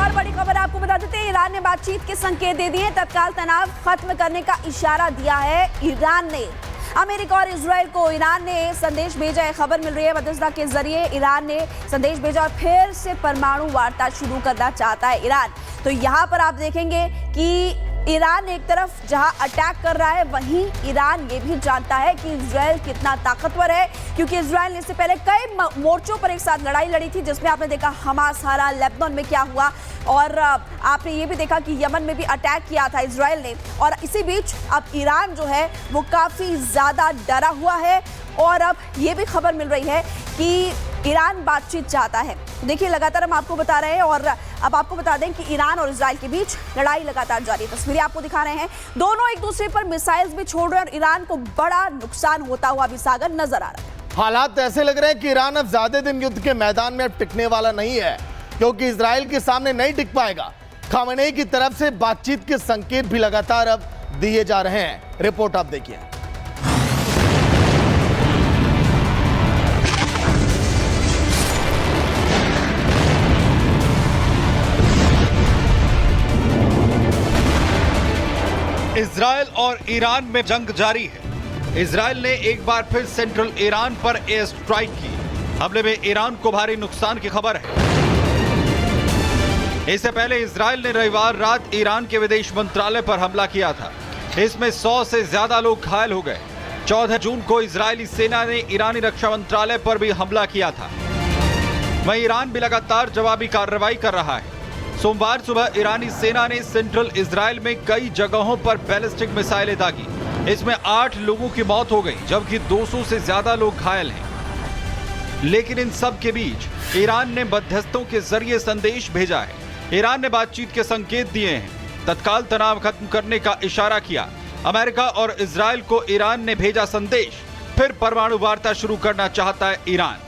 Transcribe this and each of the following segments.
और बड़ी खबर आपको बता देते हैं, ईरान ने बातचीत के संकेत दे दिए। तत्काल तनाव खत्म करने का इशारा दिया है ईरान ने। अमेरिका और इजराइल को ईरान ने संदेश भेजा है। खबर मिल रही है मध्यस्थता के जरिए ईरान ने संदेश भेजा और फिर से परमाणु वार्ता शुरू करना चाहता है ईरान। तो यहाँ पर आप देखेंगे कि ईरान एक तरफ जहां अटैक कर रहा है, वहीं ईरान ये भी जानता है कि इजराइल कितना ताकतवर है, क्योंकि इजराइल ने इससे पहले कई मोर्चों पर एक साथ लड़ाई लड़ी थी, जिसमें आपने देखा हमास हारा, लेबनान में क्या हुआ, और आपने ये भी देखा कि यमन में भी अटैक किया था इजराइल ने। और इसी बीच अब ईरान जो है वो काफ़ी ज़्यादा डरा हुआ है और अब ये भी खबर मिल रही है कि ईरान बातचीत चाहता है। देखिए लगातार हम आपको बता रहे हैं और अब आपको बता दें कि ईरान और इजराइल के बीच लड़ाई लगातार जारी है। तस्वीरें आपको दिखा रहे हैं, दोनों एक दूसरे पर मिसाइल्स भी छोड़ रहे हैं और ईरान को बड़ा नुकसान होता हुआ भी सागर नजर आ रहा है। हालात ऐसे लग रहे हैं कि ईरान अब ज्यादा दिन युद्ध के मैदान में अब टिकने वाला नहीं है, क्योंकि इजराइल के सामने नहीं टिक पाएगा। खामेनेई की तरफ से बातचीत के संकेत भी लगातार अब दिए जा रहे हैं। रिपोर्ट आप देखिए। इजराइल और ईरान में जंग जारी है। इजराइल ने एक बार फिर सेंट्रल ईरान पर एयर स्ट्राइक की। हमले में ईरान को भारी नुकसान की खबर है। इससे पहले इजराइल ने रविवार रात ईरान के विदेश मंत्रालय पर हमला किया था। इसमें 100 से ज्यादा लोग घायल हो गए। 14 जून को इजरायली सेना ने ईरानी रक्षा मंत्रालय पर भी हमला किया था। वहीं ईरान भी लगातार जवाबी कार्रवाई कर रहा है। सोमवार सुबह ईरानी सेना ने सेंट्रल इजराइल में कई जगहों पर बैलिस्टिक मिसाइलें दागी। इसमें 8 लोगों की मौत हो गई, जबकि 200 से ज्यादा लोग घायल हैं। लेकिन इन सब के बीच ईरान ने मध्यस्थों के जरिए संदेश भेजा है। ईरान ने बातचीत के संकेत दिए हैं, तत्काल तनाव खत्म करने का इशारा किया। अमेरिका और इजराइल को ईरान ने भेजा संदेश, फिर परमाणु वार्ता शुरू करना चाहता है ईरान।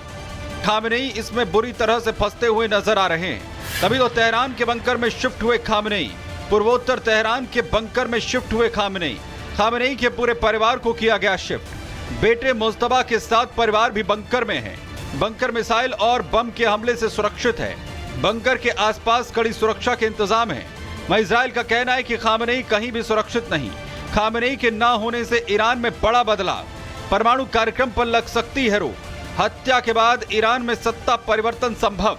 खामेनेई इसमें बुरी तरह से फंसते हुए नजर आ रहे हैं। तभी तो तेहरान के बंकर में शिफ्ट हुए खामेनेई, पूर्वोत्तर तेहरान के बंकर में शिफ्ट हुए खामेनेई। खामेनेई के पूरे परिवार को किया गया शिफ्ट। बेटे मुस्तफा के साथ परिवार भी बंकर में है। बंकर मिसाइल और बम के हमले से सुरक्षित है। बंकर के आसपास कड़ी सुरक्षा के इंतजाम है। वहीं इजराइल का कहना है कि खामेनेई कहीं भी सुरक्षित नहीं। खामेनेई के ना होने से ईरान में बड़ा बदलाव, परमाणु कार्यक्रम पर लग सकती है रोक। हत्या के बाद ईरान में सत्ता परिवर्तन संभव।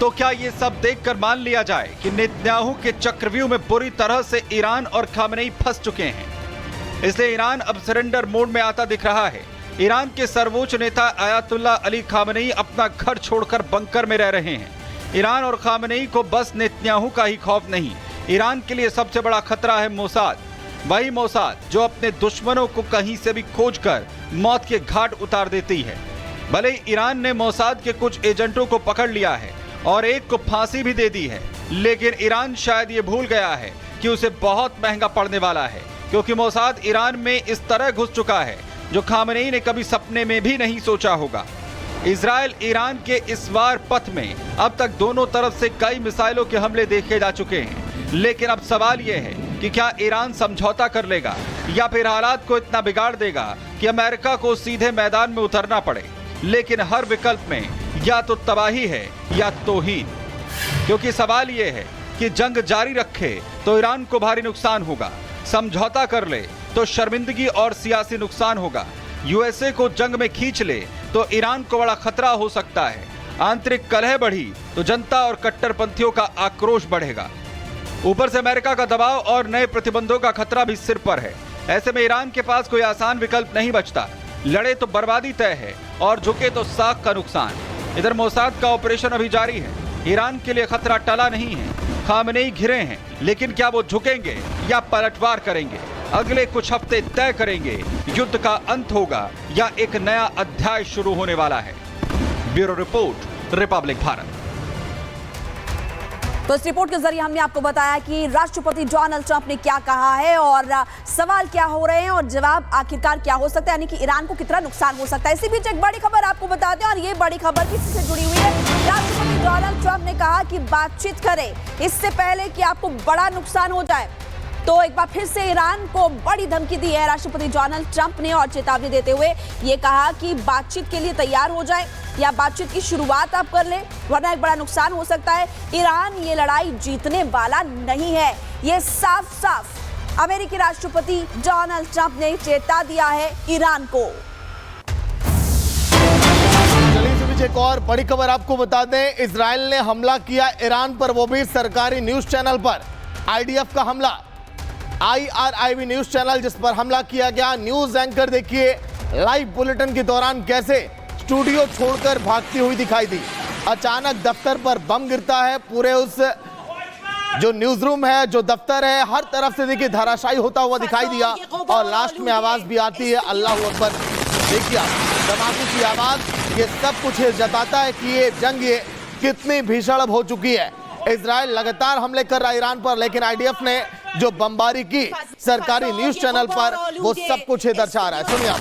तो क्या ये सब देखकर मान लिया जाए कि नेतन्याहू के चक्रव्यूह में बुरी तरह से ईरान और खामेनेई फंस चुके हैं? इसलिए ईरान अब सरेंडर मोड में आता दिख रहा है। ईरान के सर्वोच्च नेता आयतुल्लाह अली खामेनेई अपना घर छोड़कर बंकर में रह रहे हैं। ईरान और खामेनेई को बस नेतन्याहू का ही खौफ नहीं, ईरान के लिए सबसे बड़ा खतरा है मोसाद। वही मोसाद जो अपने दुश्मनों को कहीं से भी खोजकर मौत के घाट उतार देती है। भले ही ईरान ने मोसाद के कुछ एजेंटों को पकड़ लिया है और एक को फांसी भी दे दी है, लेकिन ईरान शायद ये भूल गया है कि उसे बहुत महंगा पड़ने वाला है, क्योंकि मोसाद ईरान में इस तरह घुस चुका है जो खामेनेई ने कभी सपने में भी नहीं सोचा होगा। इजराइल ईरान के इस वार पथ में अब तक दोनों तरफ से कई मिसाइलों के हमले देखे जा चुके हैं, लेकिन अब सवाल यह है कि क्या ईरान समझौता कर लेगा या फिर हालात को इतना बिगाड़ देगा कि अमेरिका को सीधे मैदान में उतरना पड़े। लेकिन हर विकल्प में या तो तबाही है या तौहीन, क्योंकि सवाल यह है कि जंग जारी रखे तो ईरान को भारी नुकसान होगा, समझौता कर ले तो शर्मिंदगी और सियासी नुकसान होगा, यूएसए को जंग में खींच ले तो ईरान को बड़ा खतरा हो सकता है, आंतरिक कलह बढ़ी तो जनता और कट्टरपंथियों का आक्रोश बढ़ेगा, ऊपर से अमेरिका का दबाव और नए प्रतिबंधों का खतरा भी सिर पर है। ऐसे में ईरान के पास कोई आसान विकल्प नहीं बचता, लड़े तो बर्बादी तय है और झुके तो साख का नुकसान। इधर मोसाद का ऑपरेशन अभी जारी है, ईरान के लिए खतरा टला नहीं है। खामेनेई घिरे हैं, लेकिन क्या वो झुकेंगे या पलटवार करेंगे? अगले कुछ हफ्ते तय करेंगे युद्ध का अंत होगा या एक नया अध्याय शुरू होने वाला है। Bureau report, Republic Bharat. तो इस रिपोर्ट के जरिए हमने आपको बताया कि राष्ट्रपति डोनाल्ड ट्रंप ने क्या कहा है और सवाल क्या हो रहे हैं और जवाब आखिरकार क्या हो सकता है, यानी कि ईरान को कितना नुकसान हो सकता है। इसी बीच एक बड़ी खबर आपको बताते हैं और ये बड़ी खबर किसी से जुड़ी हुई है। राष्ट्रपति डोनाल्ड ट्रंप ने कहा कि बातचीत करें इससे पहले कि आपको बड़ा नुकसान हो जाए। तो एक बार फिर से ईरान को बड़ी धमकी दी है राष्ट्रपति डोनाल्ड ट्रंप ने और चेतावनी देते हुए ये कहा कि बातचीत के लिए तैयार हो जाए या बातचीत की शुरुआत आप कर ले, वरना एक बड़ा नुकसान हो सकता है। ईरान ये लड़ाई जीतने वाला नहीं है, ये साफ साफ अमेरिकी राष्ट्रपति डोनाल्ड ट्रंप ने चेता दिया है ईरान को। एक और बड़ी खबर आपको बता दें, इजराइल ने हमला किया ईरान पर, वो भी सरकारी न्यूज चैनल पर। आईडीएफ का हमला, IRIB न्यूज चैनल जिस पर हमला किया गया। न्यूज एंकर देखिए लाइव बुलेटिन के दौरान कैसे स्टूडियो छोड़कर भागती हुई दिखाई दी। अचानक दफ्तर पर बम गिरता है, पूरे उस जो न्यूज रूम है, जो दफ्तर है, हर तरफ से देखिए धराशायी होता हुआ दिखाई दिया और लास्ट में आवाज भी आती है अल्लाह अकबर। देखिए धमाके की आवाज, ये सब कुछ जताता है कि ये जंग ये कितनी भीषण हो चुकी है। इजराइल लगातार हमले कर रहा है ईरान पर, लेकिन आईडीएफ ने जो बमबारी की सरकारी न्यूज चैनल पर, वो सब कुछ दर्शा रहा है। सुनिए आप।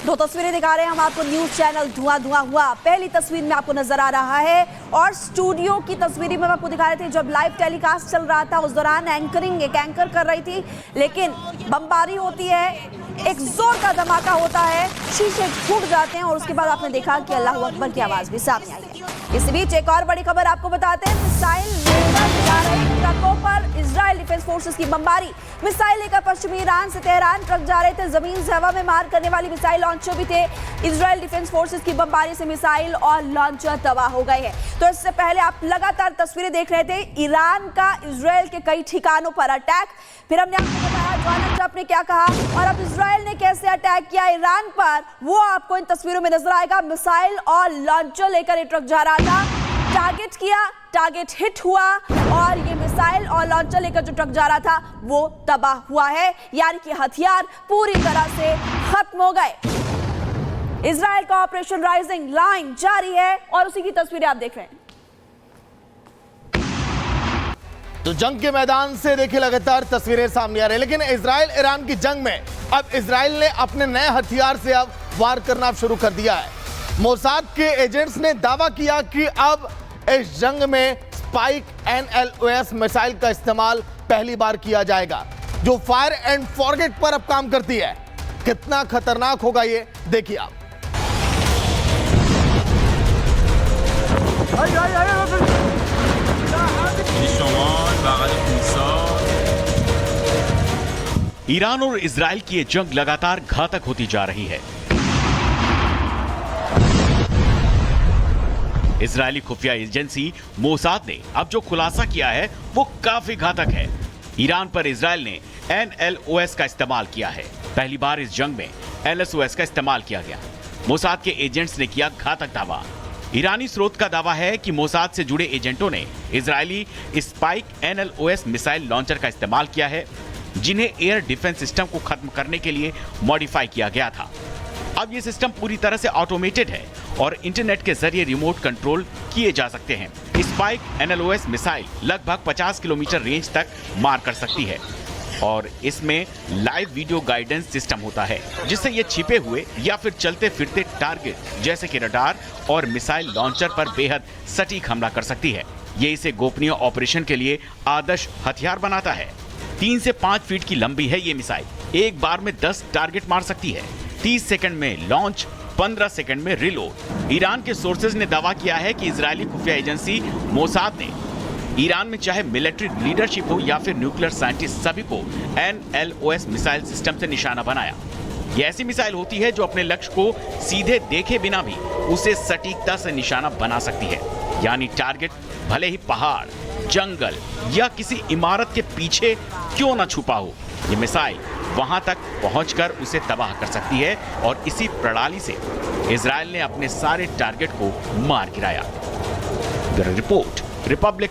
दो तस्वीरें दिखा रहे हैं हम आपको, न्यूज चैनल धुआं धुआं हुआ पहली तस्वीर में आपको नजर आ रहा है और स्टूडियो की तस्वीर में आपको दिखा रहे थे जब लाइव टेलीकास्ट चल रहा था। उस दौरान एंकरिंग एक एंकर कर रही थी, लेकिन बमबारी होती है, एक जोर का धमाका होता है, शीशे फूट जाते हैं और उसके बाद आपने देखा कि अल्लाह अकबर की आवाज भी सामने आई है। इस बीच एक और बड़ी खबर आपको बताते हैं, मिसाइल लेकर जा रहे ट्रकों पर इजराइल डिफेंस फोर्सेस की बमबारी। मिसाइल लेकर पश्चिमी ईरान से तेहरान ट्रक जा रहे थे, जमीन से हवा में मार करने वाली मिसाइल लॉन्चर भी थे। इजराइल डिफेंस फोर्सेस की बमबारी से मिसाइल और लॉन्चर तबाह हो गए हैं। तो इससे पहले आप लगातार तस्वीरें देख रहे थे ईरान का इजराइल के कई ठिकानों पर अटैक, फिर हमने आपको बताया डोनाल्ड ट्रंप ने क्या कहा और अब इजराइल ने कैसे अटैक किया ईरान पर, वो आपको इन तस्वीरों में नजर आएगा। मिसाइल और लॉन्चर लेकर ये ट्रक जा रहा था, टारगेट किया, टारगेट हिट हुआ और ये मिसाइल और लॉन्चर लेकर जो ट्रक जा रहा था वो तबाह हुआ है, यानी कि हथियार पूरी तरह से खत्म हो गए। इजराइल का ऑपरेशन राइजिंग लाइन जारी है और उसी की तस्वीरें आप देख रहे हैं। तो जंग के मैदान से देखिए लगातार तस्वीरें सामने आ रही है, लेकिन इजराइल ईरान की जंग में अब इजराइल ने अपने नए हथियार से अब वार करना शुरू कर दिया है। मोसाद के एजेंट्स ने दावा किया कि अब इस जंग में स्पाइक NLOS मिसाइल का इस्तेमाल पहली बार किया जाएगा, जो फायर एंड फॉरगेट पर अब काम करती है। कितना खतरनाक होगा ये देखिए आप। ईरान और इजराइल की ये जंग लगातार घातक होती जा रही है। इजरायली खुफिया एजेंसी मोसाद ने अब जो खुलासा किया है वो काफी घातक है। ईरान पर इजराइल ने NLOS का इस्तेमाल किया है। पहली बार इस जंग में LSOS का इस्तेमाल किया गया। मोसाद के एजेंट्स ने किया घातक दावा। ईरानी स्रोत का दावा है कि मोसाद से जुड़े एजेंटों ने Israeli spike NLOS missile launcher का इस्तेमाल किया है, जिन्हें एयर डिफेंस सिस्टम को खत्म करने के लिए मॉडिफाई किया गया था। अब ये सिस्टम पूरी तरह से ऑटोमेटेड है और इंटरनेट के जरिए रिमोट कंट्रोल किए जा सकते हैं। स्पाइक NLOS मिसाइल लगभग 50 किलोमीटर रेंज तक मार कर सकती है और इसमें लाइव वीडियो गाइडेंस सिस्टम होता है, जिससे ये छिपे हुए या फिर चलते फिरते टारगेट जैसे कि रडार और मिसाइल लॉन्चर पर बेहद सटीक हमला कर सकती है। ये इसे गोपनीय ऑपरेशन के लिए आदर्श हथियार बनाता है। 3 से 5 फीट की लंबी है ये मिसाइल, एक बार में 10 टारगेट मार सकती है। 30 सेकंड में लॉन्च, 15 सेकंड में रिलोड। ईरान के सोर्सेज ने दावा किया है कि इजरायली खुफिया एजेंसी मोसाद ने ईरान में चाहे मिलिट्री लीडरशिप हो या फिर न्यूक्लियर साइंटिस्ट, सभी को NLOS मिसाइल सिस्टम से निशाना बनाया। यह ऐसी मिसाइल होती है जो अपने लक्ष्य को सीधे देखे बिना भी उसे सटीकता से निशाना बना सकती है। यानी टारगेट भले ही पहाड़, जंगल या किसी इमारत के पीछे क्यों न छुपा हो, ये मिसाइल वहां तक पहुंचकर उसे तबाह कर सकती है और इसी प्रणाली से इजराइल ने अपने सारे टारगेट को मार गिराया। ब्यूरो रिपोर्ट, रिपब्लिक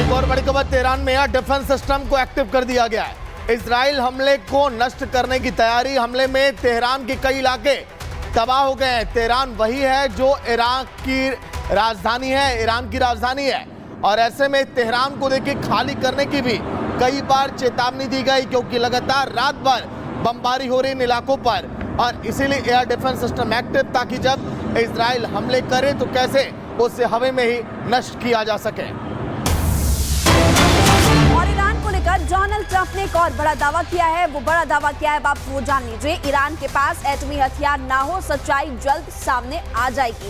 एक और बड़ी खबर, तेहरान में एयर डिफेंस सिस्टम को एक्टिव कर दिया गया है। इजराइल हमले को नष्ट करने की तैयारी। हमले में तेहरान के कई इलाके तबाह हो गए हैं। तेहरान वही है जो ईरान की राजधानी है, और ऐसे में तेहरान को देखिए खाली करने की भी कई बार चेतावनी दी गई, क्योंकि लगातार रात भर बमबारी हो रही इन इलाकों पर, और इसीलिए एयर डिफेंस सिस्टम एक्टिव, ताकि जब इजराइल हमले करे तो कैसे उसे हवा में ही नष्ट किया जा सके। और ईरान को लेकर डोनाल्ड ट्रंप ने एक और बड़ा दावा किया है। वो बड़ा दावा क्या है आप वो जान लीजिए। ईरान के पास एटमी हथियार ना हो, सच्चाई जल्द सामने आ जाएगी।